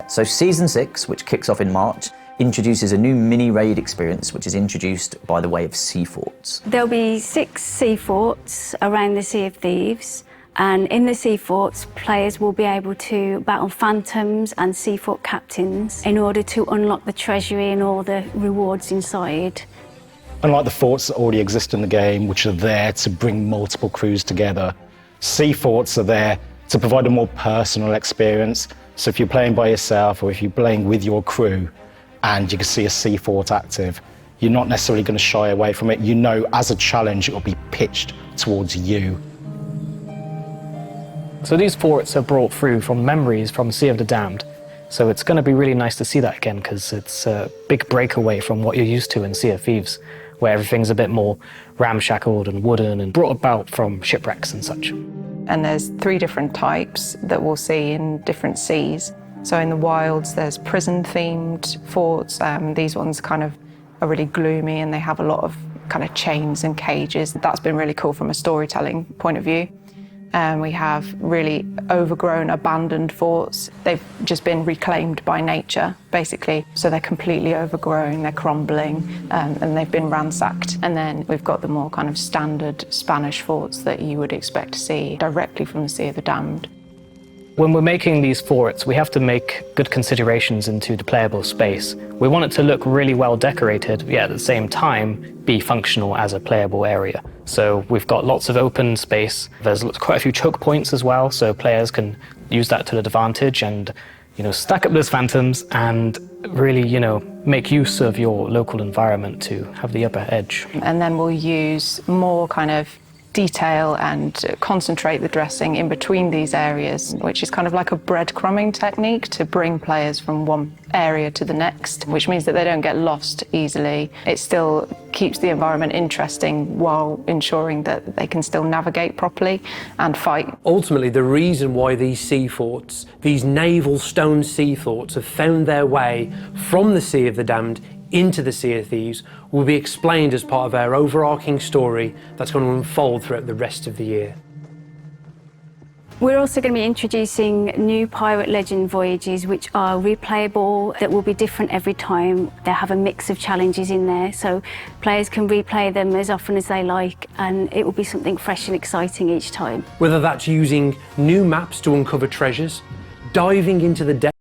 So Season 6, which kicks off in March, introduces a new mini-raid experience which is introduced by the way of sea forts. There'll be 6 sea forts around the Sea of Thieves, and in the sea forts, players will be able to battle phantoms and sea fort captains in order to unlock the treasury and all the rewards inside. Unlike the forts that already exist in the game, which are there to bring multiple crews together, sea forts are there to provide a more personal experience. So if you're playing by yourself or if you're playing with your crew and you can see a sea fort active, you're not necessarily going to shy away from it. You know, as a challenge, it will be pitched towards you. So these forts are brought through from memories from Sea of the Damned. So it's going to be really nice to see that again, because it's a big breakaway from what you're used to in Sea of Thieves, where everything's a bit more ramshackled and wooden and brought about from shipwrecks and such. And there's 3 different types that we'll see in different seas. So in the wilds, there's prison-themed forts. These ones kind of are really gloomy and they have a lot of kind of chains and cages. That's been really cool from a storytelling point of view. We have really overgrown, abandoned forts. They've just been reclaimed by nature, basically. So they're completely overgrown, they're crumbling, and they've been ransacked. And then we've got the more kind of standard Spanish forts that you would expect to see directly from the Sea of the Damned. When we're making these forts, we have to make good considerations into the playable space. We want it to look really well decorated, yet at the same time be functional as a playable area. So we've got lots of open space. There's quite a few choke points as well, so players can use that to their advantage and, stack up those phantoms and really, make use of your local environment to have the upper edge. And then we'll use more kind of detail and concentrate the dressing in between these areas, which is kind of like a breadcrumbing technique to bring players from one area to the next, which means that they don't get lost easily. It still keeps the environment interesting while ensuring that they can still navigate properly and fight. Ultimately, the reason why these sea forts, these naval stone sea forts, have found their way from the Sea of the Damned into the Sea of Thieves will be explained as part of our overarching story that's going to unfold throughout the rest of the year. We're also going to be introducing new Pirate Legend voyages which are replayable, that will be different every time. They have a mix of challenges in there, so players can replay them as often as they like, and it will be something fresh and exciting each time. Whether that's using new maps to uncover treasures, diving into the depths